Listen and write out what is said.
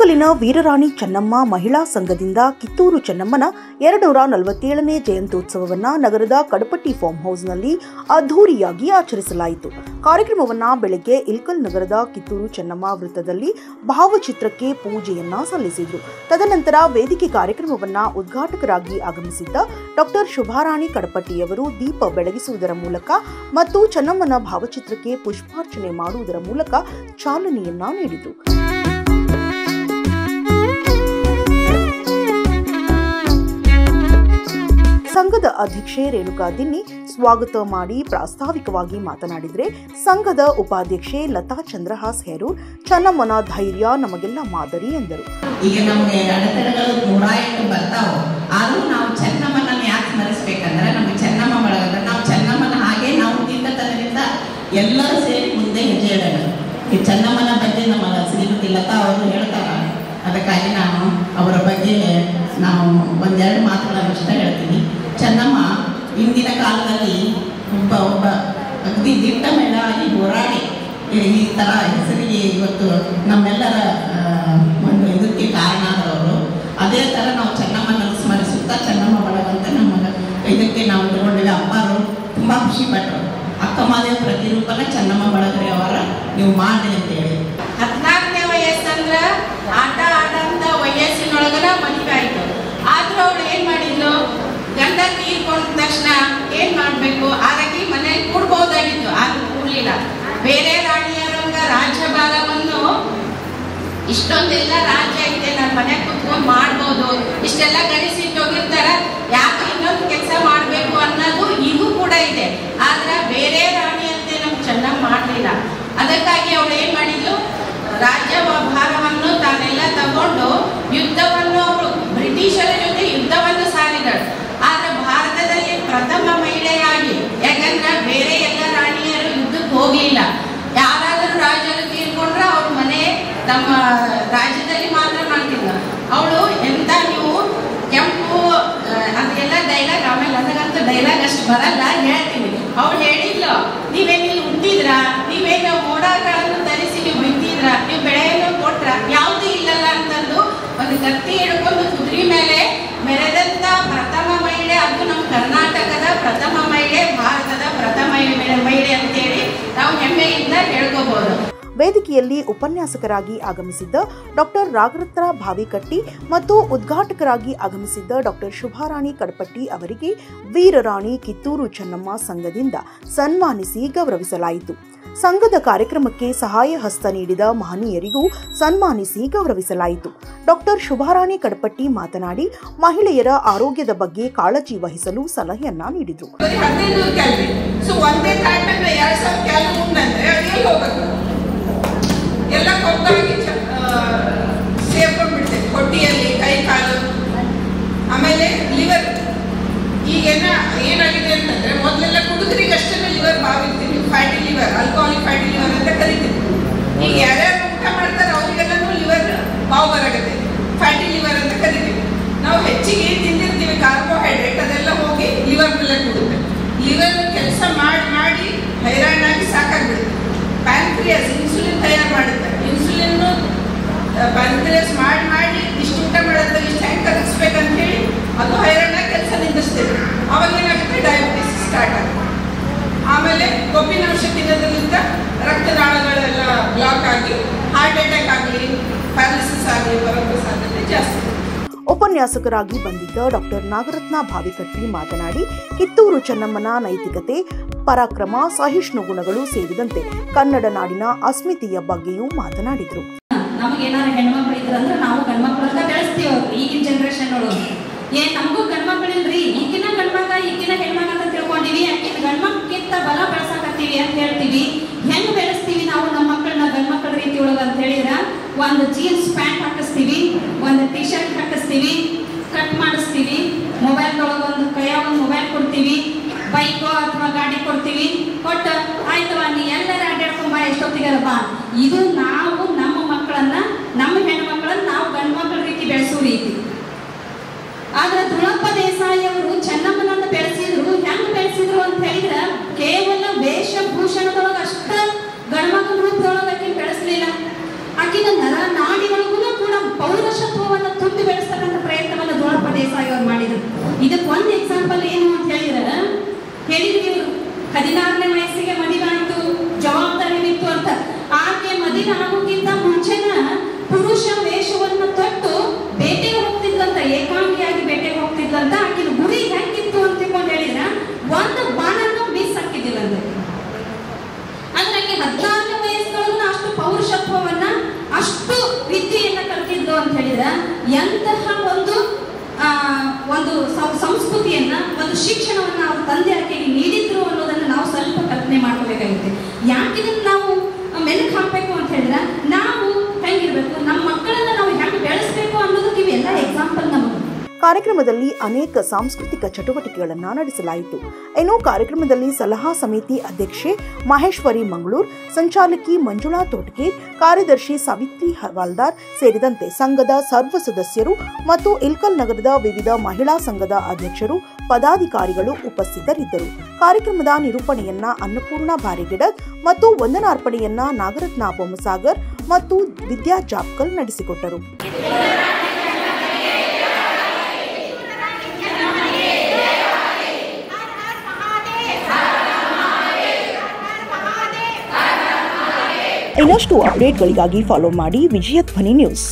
ಇಳಕಲ್ಲಿನ ವೀರರಾಣಿ ಚೆನ್ನಮ್ಮ ಮಹಿಳಾ ಸಂಘದಿಂದ ಕಿತ್ತೂರು ಚೆನ್ನಮ್ಮನ 247ನೇ ಜಯಂತ್ಯೋತ್ಸವವನ್ನು ನಗರದ ಕಡಪಟ್ಟಿ ಫಾರ್ಮ್ ಹೌಸ್ನಲ್ಲಿ ಅದ್ಧೂರಿಯಾಗಿ ಆಚರಿಸಲಾಯಿತು. ಕಾರ್ಯಕ್ರಮವನ್ನು ಬೆಳಗ್ಗೆ ಇಳಕಲ್ ನಗರದ ಕಿತ್ತೂರು ಚೆನ್ನಮ್ಮ ವೃತ್ತದಲ್ಲಿ ಭಾವಚಿತ್ರಕ್ಕೆ ಪೂಜೆಯನ್ನ ಸಲ್ಲಿಸಿದರು. ತದನಂತರ ವೇದಿಕೆ ಕಾರ್ಯಕ್ರಮವನ್ನು ಉದ್ಘಾಟಕರಾಗಿ ಆಗಮಿಸಿದ್ದ ಡಾಕ್ಟರ್ ಶುಭಾರಾಣಿ ಕಡಪಟ್ಟಿಯವರು ದೀಪ ಬೆಳಗಿಸುವುದರ ಮೂಲಕ ಮತ್ತು ಚೆನ್ನಮ್ಮನ ಭಾವಚಿತ್ರಕ್ಕೆ ಪುಷ್ಪಾರ್ಚನೆ ಮಾಡುವುದರ ಮೂಲಕ ಚಾಲನೆಯನ್ನ ನೀಡಿದರು. ಸಂಘದ ಅಧ್ಯಕ್ಷೆ ರೇಣುಕಾ ದಿನ್ನಿ ಸ್ವಾಗತ ಮಾಡಿ ಪ್ರಾಸ್ತಾವಿಕವಾಗಿ ಮಾತನಾಡಿದರೆ, ಸಂಘದ ಉಪಾಧ್ಯಕ್ಷೆ ಲತಾ ಚಂದ್ರಹಾಸ್ ಹೇರೂರ್ ಚೆನ್ನಮ್ಮನ ಧೈರ್ಯ ನಮಗೆಲ್ಲ ಮಾದರಿ ಎಂದರು. ಈಗ ನಮಗೆ ಅಡೆತಡೆಗಳು 108 ಬರ್ತಾವ, ಆದ್ರೂ ನಾವು ಚೆನ್ನಮ್ಮನ ಯಾಕೆ ಸ್ಮರಿಸಬೇಕಂದ್ರೆ ನಮಗೆ ಚೆನ್ನಮ್ಮ ಬಳಗದ ನಾವು ಚೆನ್ನಮ್ಮನ ಹಾಗೆ ನಾವು ದಿಟ್ಟತನದಿಂದ ಎಲ್ಲರೂ ಸೇರಿ ಮುಂದೆ ಹೆಜ್ಜೆ ಇಡೋಣ. ಈ ಚೆನ್ನಮ್ಮನ ಬಗ್ಗೆ ನಮ್ಮ ಶ್ರೀಮತಿ ಲತಾ ಅವರು ಹೇಳ್ತಾರ, ಅದಕ್ಕಾಗಿ ನಾನು ಅವರ ಬಗ್ಗೆ ನಾವು ಒಂದೆರಡು ಮಾತುಗಳನ್ನು ಇಷ್ಟ ಹೇಳ್ತೀನಿ. ಚೆನ್ನಮ್ಮ ಇಂದಿನ ಕಾಲದಲ್ಲಿ ಒಬ್ಬ ಅಗದಿ ದಿಟ್ಟ ಮಹಿಳೆಯಾಗಿ ಹೋರಾಡಿ ಈ ಥರ ಹೆಸರಿಗೆ ಇವತ್ತು ನಮ್ಮೆಲ್ಲರ ಒಂದು ಇದಕ್ಕೆ ಕಾರಣ ಆದವರು. ಅದೇ ಥರ ನಾವು ಚೆನ್ನಮ್ಮನ ಸ್ಮರಿಸುತ್ತಾ ಚೆನ್ನಮ್ಮ ಬಳಗಂತ ನಮ್ಮ ಇದಕ್ಕೆ ನಾವು ತಗೊಂಡಿವೆ. ಅಪ್ಪರು ತುಂಬ ಖುಷಿ ಪಟ್ಟರು. ಅಕ್ಕ ಮಾದೇವ ಪ್ರತಿರೂಪನ ಚೆನ್ನಮ್ಮ ಬಳಗರಿ ಅವರ ನೀವು ಮಾಡಿ ಅಂತ ಹೇಳಿ. 14ನೇ ವಯಸ್ಸಂದ್ರೆ ಆಟ ಆಡಂತ ವಯಸ್ಸಿನೊಳಗನ ಮದುವೆ ಆಯ್ತು. ಆದ್ರೂ ಅವಳು ಏನ್ ಮಾಡಿದ್ಲು, ಗಂಡ ತೀರ್ಕೊಂಡ ತಕ್ಷಣ ಏನ್ ಮಾಡ್ಬೇಕು, ಆರಾಗಿ ಮನೆಯಲ್ಲಿ ಕೂಡ್ಬಹುದಾಗಿತ್ತು, ಆದ್ರೂ ಕೂಡ್ಲಿಲ್ಲ. ಬೇರೆ ರಾಣಿಯರಂಗ ರಾಜ್ಯಭಾರವನ್ನು ಇಷ್ಟೊಂದೆಲ್ಲ ರಾಜ್ಯ ಐತೆ, ನನ್ನ ಮನೆ ಕುತ್ಕೊಂಡು ಮಾಡ್ಬೋದು, ಇಷ್ಟೆಲ್ಲ ಗಳಿಸಿಟ್ಟು ಹೋಗಿರ್ತಾರ, ಯಾಕೆ ಇನ್ನೊಂದು ಕೆಲಸ ಮಾಡ್ಬೇಕು ಅನ್ನೋದು ಇದು ಕೂಡ ಇದೆ. ಆದ್ರೆ ಬೇರೆ ರಾಣಿಯಂತೆ ನಮ್ಗೆ ಚೆನ್ನಾಗಿ ಮಾಡ್ಲಿಲ್ಲ. ಅದಕ್ಕಾಗಿ ಅವಳು ಏನ್ ಮಾಡಿದ್ಲು, ರಾಜ್ಯ ಭಾರವನ್ನು ತಾನೆಲ್ಲ ತಗೊಂಡು ಯುದ್ಧವನ್ನು ಅವರು ಬ್ರಿಟಿಷರ ಜೊತೆ ಯುದ್ಧವನ್ನು ಸಾರಿದಳು. ಆದ್ರೆ ಭಾರತದಲ್ಲಿ ಪ್ರಥಮ ಮಹಿಳೆಯಾಗಿ, ಯಾಕಂದ್ರೆ ಬೇರೆ ಎಲ್ಲ ರಾಣಿಯರು ಯುದ್ಧಕ್ಕೆ ಹೋಗ್ಲಿಲ್ಲ. ಯಾರಾದರೂ ರಾಜರು ತೀರ್ಕೊಂಡ್ರೆ ಅವ್ರ ಮನೆ ತಮ್ಮ ರಾಜ್ಯದಲ್ಲಿ ಮಾತ್ರ ಮಾಡ್ತಿದ್ದ. ಅವಳು ಎಂತ ನೀವು ಕೆಂಪು ಅದೆಲ್ಲ ಡೈಲಾಗ್, ಆಮೇಲೆ ನನಗಂತೂ ಡೈಲಾಗ್ ಅಷ್ಟು ಬರಲ್ಲ, ಹೇಳ್ತೀನಿ. ಅವಳು ಹೇಳಿದ್ಲು, ನೀವೇನಿಲ್ಲಿ ಹುಟ್ಟಿದ್ರ, ನೀವೇನು ಮೋಡಗಳನ್ನು ಧರಿಸಿ ನೀವು ಬಿತ್ತಿದ್ರ, ನೀವು ಬೆಳೆಯನ್ನು ಕೊಟ್ರ, ಯಾವುದು ಇಲ್ಲಲ್ಲ ಅಂತಂದು ಒಂದು ಕತ್ತಿ ಹಿಡ್ಕೊಂಡು ಕುದುರೆ ಮೇಲೆ ಮೆರೆದಂತ ಪ್ರಥಮ ಮಹಿಳೆ, ಅದು ನಮ್ಮ ಕರ್ನಾಟಕದ ಪ್ರಥಮ ಮಹಿಳೆ, ಭಾರತದ ಪ್ರಥಮ ಮಹಿಳೆ ಅಂತೇಳಿ ನಾವು ಹೆಮ್ಮೆಯಿಂದ ಹೇಳ್ಕೋಬಹುದು. ವೇದಿಕೆಯಲ್ಲಿ ಉಪನ್ಯಾಸಕರಾಗಿ ಆಗಮಿಸಿದ್ದ ಡಾಕ್ಟರ್ ರಾಗರತ್ನ ಭಾವಿಕಟ್ಟಿ ಮತ್ತು ಉದ್ಘಾಟಕರಾಗಿ ಆಗಮಿಸಿದ್ದ ಡಾಕ್ಟರ್ ಶುಭಾರಾಣಿ ಕಡಪಟ್ಟಿ ಅವರಿಗೆ ವೀರರಾಣಿ ಕಿತ್ತೂರು ಚೆನ್ನಮ್ಮ ಸಂಘದಿಂದ ಸನ್ಮಾನಿಸಿ ಗೌರವಿಸಲಾಯಿತು. ಸಂಘದ ಕಾರ್ಯಕ್ರಮಕ್ಕೆ ಸಹಾಯ ಹಸ್ತ ನೀಡಿದ ಮಹನೀಯರಿಗೂ ಸನ್ಮಾನಿಸಿ ಗೌರವಿಸಲಾಯಿತು. ಡಾಕ್ಟರ್ ಶುಭಾರಾಣಿ ಕಡಪಟ್ಟಿ ಮಾತನಾಡಿ ಮಹಿಳೆಯರ ಆರೋಗ್ಯದ ಬಗ್ಗೆ ಕಾಳಜಿ ವಹಿಸಲು ಸಲಹೆಯನ್ನ ನೀಡಿದರು. ಎಲ್ಲ ಕೊಬ್ಬರಿ ಸೇರ್ಕೊಂಡ್ಬಿಡ್ತೇವೆ ಹೊಟ್ಟೆಯಲ್ಲಿ, ಕೈ ಕಾಲು, ಆಮೇಲೆ ಲಿವರ್. ಈಗೇನ ಏನಾಗಿದೆ ಅಂತಂದ್ರೆ, ಮೊದಲೆಲ್ಲ ಹುಡುಗರಿಗಷ್ಟೇ ಲಿವರ್ ಬಾವಿರ್ತೀವಿ, fatty liver, alcoholic fatty liver ಅಂತ ಕರಿತೀವಿ. ಈಗ ಯಾರ್ಯಾರು ಊಟ ಮಾಡ್ತಾರೆ ಅವರಿಗೆಲ್ಲೂ ಲಿವರ್ ಬಾವು ಬರಾಗತ್ತೆ, ಫ್ಯಾಟಿ ಲಿವರ್ ಅಂತ ಕರಿತೀವಿ. ನಾವು ಹೆಚ್ಚಿಗೆ ತಿಂದಿರ್ತೀವಿ ಕಾರ್ಬೋಹೈಡ್ರೇಟ್, ಅದೆಲ್ಲ ಹೋಗಿ ಲಿವರ್ ಮೇಲೆ ಕೂಡುತ್ತೆ. ಲಿವರ್ ಕೆಲಸ ಮಾಡಿ ಮಾಡಿ ಹೈರಾಣಾಗಿ ಸಾಕಾಗ್ಬಿಡುತ್ತೆ. ಪ್ಯಾನ್ಕ್ರಿಯಾಸ್ ಇನ್ಸುಲಿನ್ ತಯಾರು ಮಾಡುತ್ತೆ. ಇನ್ಸುಲಿನ್ ಪ್ಯಾನ್ಕ್ರಿಯಾಸ್ ಮಾಡಿ ಮಾಡಿ ಇಷ್ಟು ಊಟ ಮಾಡೋದು, ಇಷ್ಟು ಹೆಂಗೆ ಕರಗಿಸ್ಬೇಕಂತ ಹೇಳಿ ಅದು ಹೈರಾಣಾಗಿ ಕೆಲಸ ನಿಂದಿಸ್ತೇವೆ. ಅವಾಗ ಏನಾಗುತ್ತೆ, ಡಯಾಬಿಟಿಸ್ ಸ್ಟಾರ್ಟ್ ಆಗುತ್ತೆ. ಆಮೇಲೆ ಕೊಬ್ಬಿನಾಂಶ ತಿನ್ನೋದ್ರಿಂದ ರಕ್ತನಾಳಗಳೆಲ್ಲ ಬ್ಲಾಕ್ ಆಗಿ ಹಾರ್ಟ್ ಅಟ್ಯಾಕ್ ಆಗಲಿ, ಪ್ಯಾರಾಲಿಸಿಸ್ ಆಗಲಿ ಬರೋ ಸಾಧ್ಯತೆ ಜಾಸ್ತಿ. ಉಪನ್ಯಾಸಕರಾಗಿ ಬಂದಿದ್ದ ಡಾಕ್ಟರ್ ನಾಗರತ್ನ ಭಾವಿಕಟ್ಟಿ ಮಾತನಾಡಿ ಕಿತ್ತೂರು ಚೆನ್ನಮ್ಮನ ನೈತಿಕತೆ, ಪರಾಕ್ರಮ, ಸಹಿಷ್ಣು ಗುಣಗಳು ಸೇರಿದಂತೆ ಕನ್ನಡ ನಾಡಿನ ಅಸ್ಮಿತೆಯ ಬಗ್ಗೆಯೂ ಮಾತನಾಡಿದರು. ನಮಗೇನಾದ್ರು ಹೆಣ್ಮಕ್ಳು ಇದ್ರಂದ್ರೆ ನಾವು ಗಂಡ್ಮಕ್ಳನ್ನ ಬೆಳೆಸ್ತೀವಿ. ಈಗಿನ ಜನರೇಷನ್ ಒಳಗೆ ನಮಗೂ ಗಂಡ್ಮಕ್ಳಿಲ್ರಿ, ಈಗಿನ ಗಂಡ್ಮಗ ಈಗಿನ ಹೆಣ್ಮಗ ಅಂತ ತಿಳ್ಕೊಂಡಿವಿ, ಯಾಕಿನ ಗಂಡ್ಮಕ್ಕಿಂತ ಬಲ ಬೆಳೆಸಾಕತ್ತೀವಿ ಅಂತ ಹೇಳ್ತೀವಿ. ಹೆಂಗ್ ಬೆಳೆಸ್ತೀವಿ ನಾವು ನಮ್ಮ ಮಕ್ಕಳನ್ನ ಗಂಡ್ಮಕ್ಳ ರೀತಿ ಒಳಗೆ ಅಂತ ಹೇಳಿದ್ರ, ಒಂದು ಜೀನ್ಸ್ ಪ್ಯಾಂಟ್ ಹಾಕಿಸ್ತೀವಿ, ಒಂದು ಟಿ ಶರ್ಟ್ ಹಾಕಿಸ್ತೀವಿ, ಕಟ್ ಮಾಡಿಸ್ತೀವಿ, ಮೊಬೈಲ್ ಒಳಗೆ ಒಂದು ಕೈಯಾಗ ಒಂದು ಮೊಬೈಲ್ ಕೊಡ್ತೀವಿ, ಬೈಕೋ ಅಥವಾ ಗಾಡಿ ಕೊಡ್ತೀವಿ, ಕೊಟ್ಟು ಆಯ್ತವ ನೀ ಎಲ್ಲರ ಅಡ್ಡಾಡ್ಕೊಂಬ ಎಷ್ಟೊತ್ತಿಗಾರ ಬಾ. ಇದು ನಾವು ನಮ್ಮ ಮಕ್ಕಳನ್ನ, ನಮ್ಮ ಹೆಣ್ಮಕ್ಳನ್ನ ನಾವು ಗಂಡು ಮಕ್ಕಳ ರೀತಿ ಬೆಳೆಸೋ ರೀತಿ. ಆದ್ರೆ ದುಳಪ್ಪ ದೇಸಾಯಿ ಅವರು ಚೆನ್ನಮ್ಮನನ್ನ ಬೆಳೆಸಿದ್ರು. ಹೆಂಗ್ ಬೆಳೆಸಿದ್ರು ಅಂತ ಹೇಳಿದ್ರೆ, ಕೇವಲ ವೇಷಭೂಷಣದೊಳಗೆ ಅಷ್ಟ ಗಂಡ್ಮಕ್ಳ ರೂಪದೊಳಗೆ ಆಕೆ ಬೆಳೆಸಲಿಲ್ಲ. ಆಕಿನ ನರ ನಾಡಿಗಳಿಗೂ ಕೂಡ ಹೇಳಿದ್ರೆ ಎಂತಹ ಒಂದು ಸಂಸ್ಕೃತಿಯನ್ನ, ಒಂದು ಶಿಕ್ಷಣವನ್ನ ಅವ್ರ ತಂದೆ ಆಕೆಗೆ ನೀಡಿದ್ರು ಅನ್ನೋದನ್ನ ನಾವು ಸ್ವಲ್ಪ ಕಲ್ಪನೆ ಮಾಡ್ಕೋಬೇಕಾಗುತ್ತೆ. ಯಾಕಿದನ್ನು ನಾವು ಮೆಲುಕು ಹಾಕಬೇಕು ಅಂತ ಹೇಳಿದ್ರೆ, ನಾವು ಹೆಂಗಿರ್ಬೇಕು, ನಮ್ಮ ಮಕ್ಕಳನ್ನ ನಾವು ಹೆಂಗೆ ಬೆಳೆಸಬೇಕು ಅನ್ನೋದಕ್ಕೆ ಇವೆಲ್ಲ ಎಕ್ಸಾಂಪಲ್ ನಮಗೆ. ಕಾರ್ಯಕ್ರಮದಲ್ಲಿ ಅನೇಕ ಸಾಂಸ್ಕೃತಿಕ ಚಟುವಟಿಕೆಗಳನ್ನು ನಡೆಸಲಾಯಿತು. ಇನ್ನು ಕಾರ್ಯಕ್ರಮದಲ್ಲಿ ಸಲಹಾ ಸಮಿತಿ ಅಧ್ಯಕ್ಷೆ ಮಹೇಶ್ವರಿ ಮಂಗಳೂರ್, ಸಂಚಾಲಕಿ ಮಂಜುಳಾ ತೋಟಗೇರ್, ಕಾರ್ಯದರ್ಶಿ ಸಾವಿತ್ರಿ ಹವಾಲ್ದಾರ್ ಸೇರಿದಂತೆ ಸಂಘದ ಸರ್ವ ಸದಸ್ಯರು ಮತ್ತು ಇಲ್ಕಲ್ ನಗರದ ವಿವಿಧ ಮಹಿಳಾ ಸಂಘದ ಅಧ್ಯಕ್ಷರು, ಪದಾಧಿಕಾರಿಗಳು ಉಪಸ್ಥಿತರಿದ್ದರು. ಕಾರ್ಯಕ್ರಮದ ನಿರೂಪಣೆಯನ್ನ ಅನ್ನಪೂರ್ಣ ಬಾರಿಗಿಡದ್ ಮತ್ತು ವಂದನಾರ್ಪಣೆಯನ್ನ ನಾಗರತ್ನ ಬೊಮ್ಮಸಾಗರ್ ಮತ್ತು ವಿದ್ಯಾ ಜಾಪ್ಕಲ್ ನಡೆಸಿಕೊಟ್ಟರು. ಇನ್ನಷ್ಟು ಅಪ್ಡೇಟ್ಗಳಿಗಾಗಿ ಫಾಲೋ ಮಾಡಿ ವಿಜಯ ಧ್ವನಿ ನ್ಯೂಸ್.